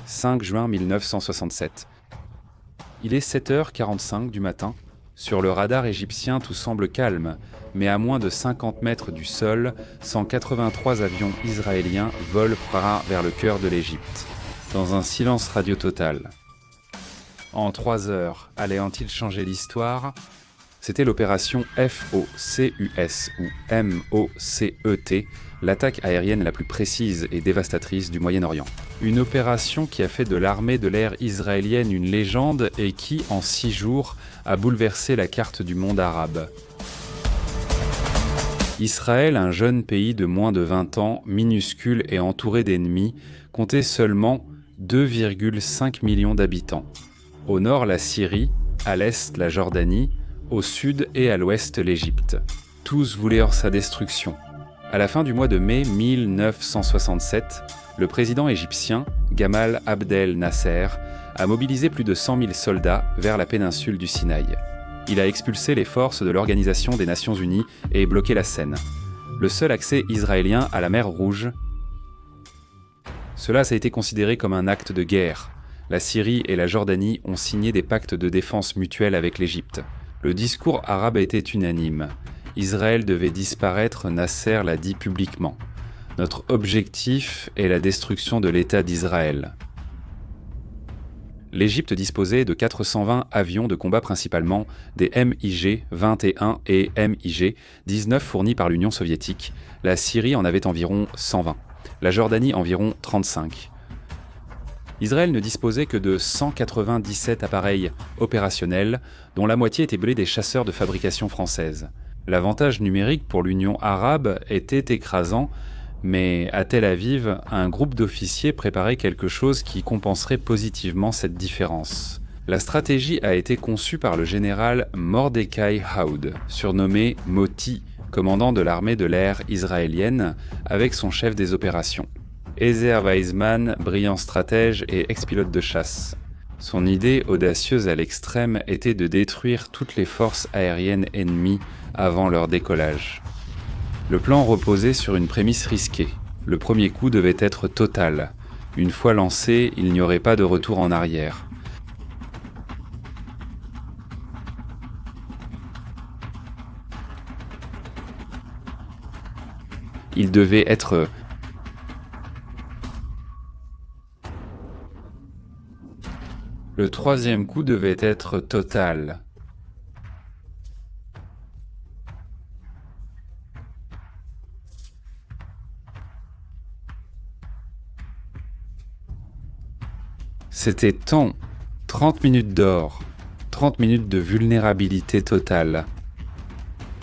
5 juin 1967. Il est 7h45 du matin. Sur le radar égyptien, tout semble calme, mais à moins de 50 mètres du sol, 183 avions israéliens volent vers le cœur de l'Égypte, dans un silence radio total. En 3 heures, allait-il changer l'histoire ? C'était l'opération FOCUS ou MOCET, l'attaque aérienne la plus précise et dévastatrice du Moyen-Orient. Une opération qui a fait de l'armée de l'air israélienne une légende et qui, en 6 jours, a bouleversé la carte du monde arabe. Israël, un jeune pays de moins de 20 ans, minuscule et entouré d'ennemis, comptait seulement 2,5 millions d'habitants. Au nord, la Syrie, à l'est, la Jordanie, au sud et à l'ouest, l'Égypte. Tous voulaient sa destruction. À la fin du mois de mai 1967, le président égyptien, Gamal Abdel Nasser, a mobilisé plus de 100 000 soldats vers la péninsule du Sinaï. Il a expulsé les forces de l'Organisation des Nations Unies et bloqué la Seine, le seul accès israélien à la mer Rouge. Cela a été considéré comme un acte de guerre. La Syrie et la Jordanie ont signé des pactes de défense mutuelle avec l'Égypte. Le discours arabe était unanime. Israël devait disparaître, Nasser l'a dit publiquement. Notre objectif est la destruction de l'État d'Israël. L'Égypte disposait de 420 avions de combat, principalement des MiG-21 et MiG-19 fournis par l'Union soviétique. La Syrie en avait environ 120. La Jordanie environ 35. Israël ne disposait que de 197 appareils opérationnels, dont la moitié étaient des chasseurs de fabrication française. L'avantage numérique pour l'Union arabe était écrasant, mais à Tel Aviv, un groupe d'officiers préparait quelque chose qui compenserait positivement cette différence. La stratégie a été conçue par le général Mordechai Haoud, surnommé Moti, commandant de l'armée de l'air israélienne, avec son chef des opérations. Ezer Weizman, brillant stratège et ex-pilote de chasse. Son idée, audacieuse à l'extrême, était de détruire toutes les forces aériennes ennemies avant leur décollage. Le plan reposait sur une prémisse risquée. Le premier coup devait être total. Une fois lancé, il n'y aurait pas de retour en arrière. Il devait être Le troisième coup devait être total. C'était 30 minutes d'or, 30 minutes de vulnérabilité totale.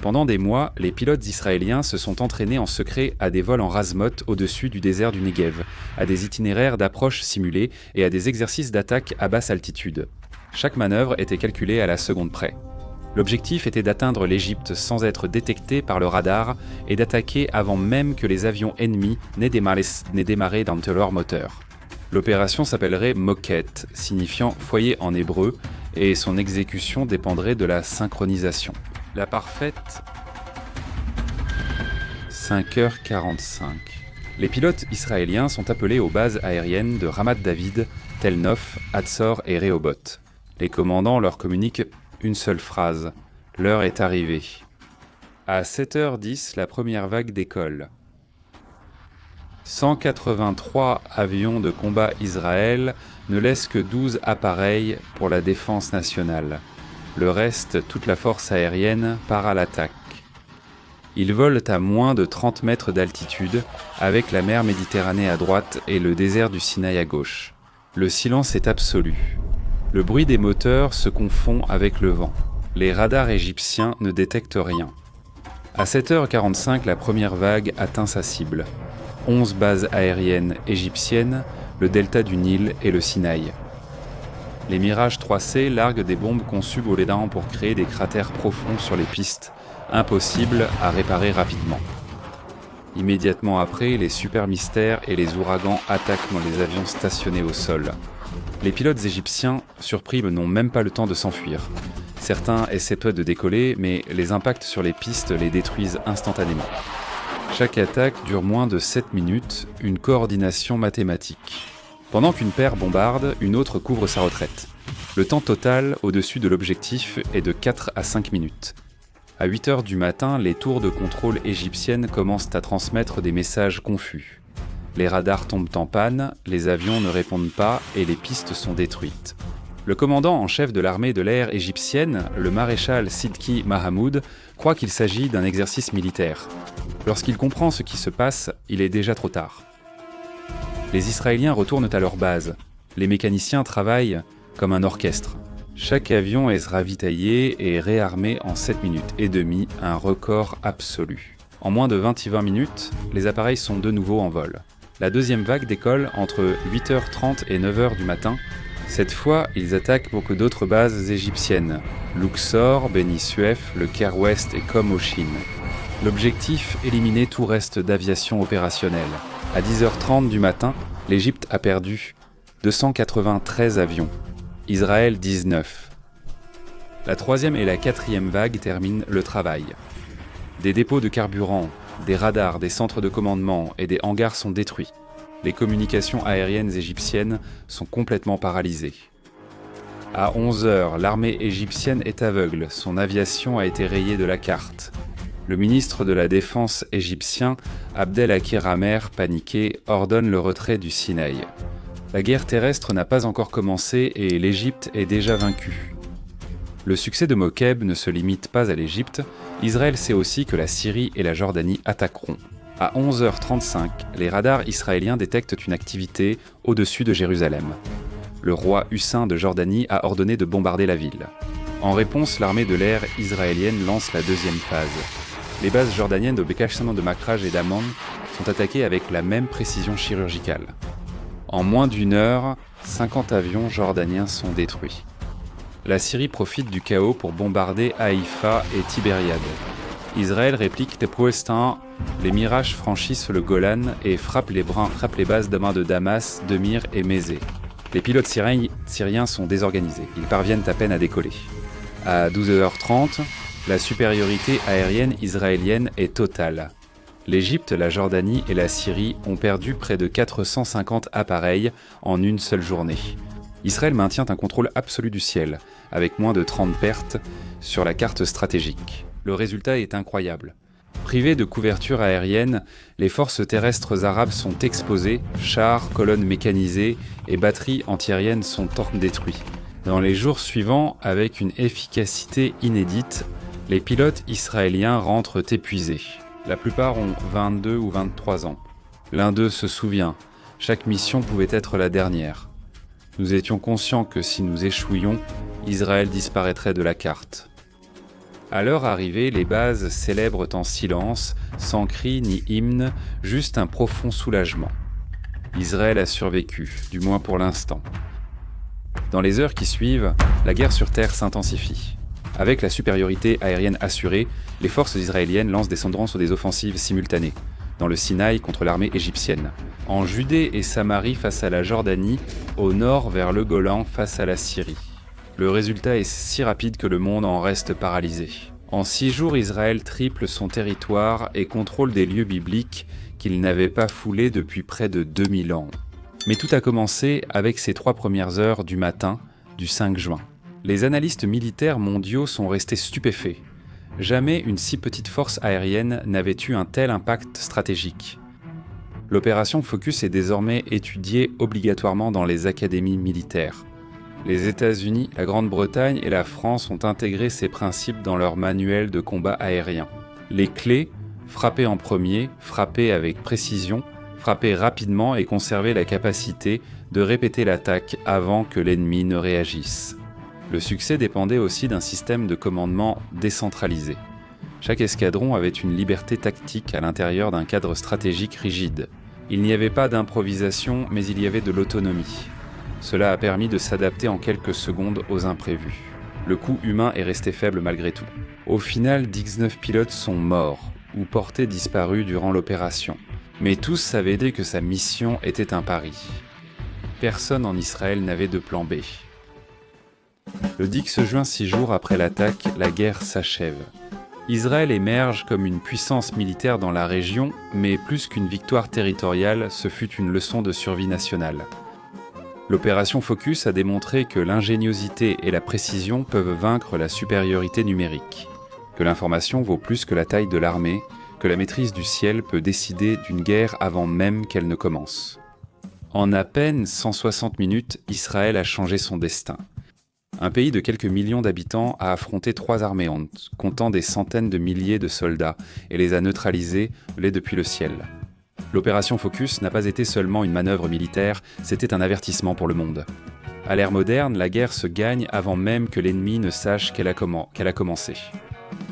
Pendant des mois, les pilotes israéliens se sont entraînés en secret à des vols en rase-motte au-dessus du désert du Negev, à des itinéraires d'approche simulés et à des exercices d'attaque à basse altitude. Chaque manœuvre était calculée à la seconde près. L'objectif était d'atteindre l'Égypte sans être détecté par le radar et d'attaquer avant même que les avions ennemis n'aient démarré dans leur moteur. L'opération s'appellerait Moquette, signifiant foyer en hébreu, et son exécution dépendrait de la synchronisation. La parfaite 5h45. Les pilotes israéliens sont appelés aux bases aériennes de Ramat David, Tel Nof, Hatzor et Rehoboth. Les commandants leur communiquent une seule phrase : l'heure est arrivée. À 7h10, la première vague décolle. 183 avions de combat Israël ne laissent que 12 appareils pour la défense nationale. Le reste, toute la force aérienne, part à l'attaque. Ils volent à moins de 30 mètres d'altitude, avec la mer Méditerranée à droite et le désert du Sinaï à gauche. Le silence est absolu. Le bruit des moteurs se confond avec le vent. Les radars égyptiens ne détectent rien. À 7h45, la première vague atteint sa cible. 11 bases aériennes égyptiennes, le delta du Nil et le Sinaï. Les Mirage 3C larguent des bombes conçues au Lédan pour créer des cratères profonds sur les pistes, impossibles à réparer rapidement. Immédiatement après, les Super Mystères et les ouragans attaquent les avions stationnés au sol. Les pilotes égyptiens, surpris, n'ont même pas le temps de s'enfuir. Certains essaient peu de décoller, mais les impacts sur les pistes les détruisent instantanément. Chaque attaque dure moins de 7 minutes, une coordination mathématique. Pendant qu'une paire bombarde, une autre couvre sa retraite. Le temps total au-dessus de l'objectif est de 4 à 5 minutes. À 8 heures du matin, les tours de contrôle égyptiennes commencent à transmettre des messages confus. Les radars tombent en panne, les avions ne répondent pas et les pistes sont détruites. Le commandant en chef de l'armée de l'air égyptienne, le maréchal Sidki Mahamoud, croit qu'il s'agit d'un exercice militaire. Lorsqu'il comprend ce qui se passe, il est déjà trop tard. Les Israéliens retournent à leur base. Les mécaniciens travaillent comme un orchestre. Chaque avion est ravitaillé et réarmé en 7 minutes et demie, un record absolu. En moins de 20 minutes, les appareils sont de nouveau en vol. La deuxième vague décolle entre 8h30 et 9h du matin. Cette fois, ils attaquent beaucoup d'autres bases égyptiennes. Luxor, Beni Suef, le Caire Ouest et Com au Chine. L'objectif, éliminer tout reste d'aviation opérationnelle. À 10h30 du matin, l'Égypte a perdu 293 avions. Israël 19. La troisième et la quatrième vague terminent le travail. Des dépôts de carburant, des radars, des centres de commandement et des hangars sont détruits. Les communications aériennes égyptiennes sont complètement paralysées. À 11h, l'armée égyptienne est aveugle, son aviation a été rayée de la carte. Le ministre de la Défense égyptien, Abdelakir Amer, paniqué, ordonne le retrait du Sinaï. La guerre terrestre n'a pas encore commencé et l'Égypte est déjà vaincue. Le succès de Mokeb ne se limite pas à l'Égypte, Israël sait aussi que la Syrie et la Jordanie attaqueront. À 11h35, les radars israéliens détectent une activité au-dessus de Jérusalem. Le roi Hussein de Jordanie a ordonné de bombarder la ville. En réponse, l'armée de l'air israélienne lance la deuxième phase. Les bases jordaniennes de Bekashtan, de Makraj et d'Amman sont attaquées avec la même précision chirurgicale. En moins d'une heure, 50 avions jordaniens sont détruits. La Syrie profite du chaos pour bombarder Haïfa et Tibériade. Israël réplique pour l'instant, les Mirages franchissent le Golan et frappent les bases de main de Damas, de Mir et Mézé. Les pilotes syriens sont désorganisés, ils parviennent à peine à décoller. À 12h30, la supériorité aérienne israélienne est totale. L'Égypte, la Jordanie et la Syrie ont perdu près de 450 appareils en une seule journée. Israël maintient un contrôle absolu du ciel, avec moins de 30 pertes sur la carte stratégique. Le résultat est incroyable. Privées de couverture aérienne, les forces terrestres arabes sont exposées, chars, colonnes mécanisées et batteries antiaériennes sont détruits. Dans les jours suivants, avec une efficacité inédite, les pilotes israéliens rentrent épuisés. La plupart ont 22 ou 23 ans. L'un d'eux se souvient, chaque mission pouvait être la dernière. Nous étions conscients que si nous échouions, Israël disparaîtrait de la carte. À leur arrivée, les bases célèbrent en silence, sans cris ni hymne, juste un profond soulagement. Israël a survécu, du moins pour l'instant. Dans les heures qui suivent, la guerre sur terre s'intensifie. Avec la supériorité aérienne assurée, les forces israéliennes lancent des cendrons sur des offensives simultanées, dans le Sinaï contre l'armée égyptienne, en Judée et Samarie face à la Jordanie, au nord vers le Golan face à la Syrie. Le résultat est si rapide que le monde en reste paralysé. En 6 jours, Israël triple son territoire et contrôle des lieux bibliques qu'il n'avait pas foulés depuis près de 2000 ans. Mais tout a commencé avec ces 3 premières heures du matin du 5 juin. Les analystes militaires mondiaux sont restés stupéfaits. Jamais une si petite force aérienne n'avait eu un tel impact stratégique. L'opération Focus est désormais étudiée obligatoirement dans les académies militaires. Les États-Unis, la Grande-Bretagne et la France ont intégré ces principes dans leur manuel de combat aérien. Les clés, frapper en premier, frapper avec précision, frapper rapidement et conserver la capacité de répéter l'attaque avant que l'ennemi ne réagisse. Le succès dépendait aussi d'un système de commandement décentralisé. Chaque escadron avait une liberté tactique à l'intérieur d'un cadre stratégique rigide. Il n'y avait pas d'improvisation, mais il y avait de l'autonomie. Cela a permis de s'adapter en quelques secondes aux imprévus. Le coût humain est resté faible malgré tout. Au final, 19 pilotes sont morts ou portés disparus durant l'opération. Mais tous savaient que sa mission était un pari. Personne en Israël n'avait de plan B. Le 10 juin, 6 jours après l'attaque, la guerre s'achève. Israël émerge comme une puissance militaire dans la région, mais plus qu'une victoire territoriale, ce fut une leçon de survie nationale. L'opération Focus a démontré que l'ingéniosité et la précision peuvent vaincre la supériorité numérique, que l'information vaut plus que la taille de l'armée, que la maîtrise du ciel peut décider d'une guerre avant même qu'elle ne commence. En à peine 160 minutes, Israël a changé son destin. Un pays de quelques millions d'habitants a affronté 3 armées comptant des centaines de milliers de soldats et les a neutralisés depuis le ciel. L'opération Focus n'a pas été seulement une manœuvre militaire, c'était un avertissement pour le monde. À l'ère moderne, la guerre se gagne avant même que l'ennemi ne sache qu'elle a commencé.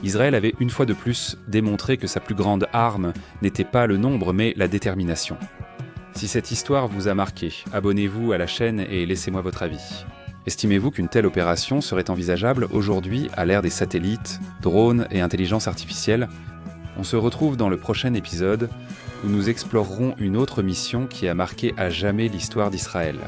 Israël avait une fois de plus démontré que sa plus grande arme n'était pas le nombre mais la détermination. Si cette histoire vous a marqué, abonnez-vous à la chaîne et laissez-moi votre avis. Estimez-vous qu'une telle opération serait envisageable aujourd'hui à l'ère des satellites, drones et intelligence artificielle ? On se retrouve dans le prochain épisode où nous explorerons une autre mission qui a marqué à jamais l'histoire d'Israël.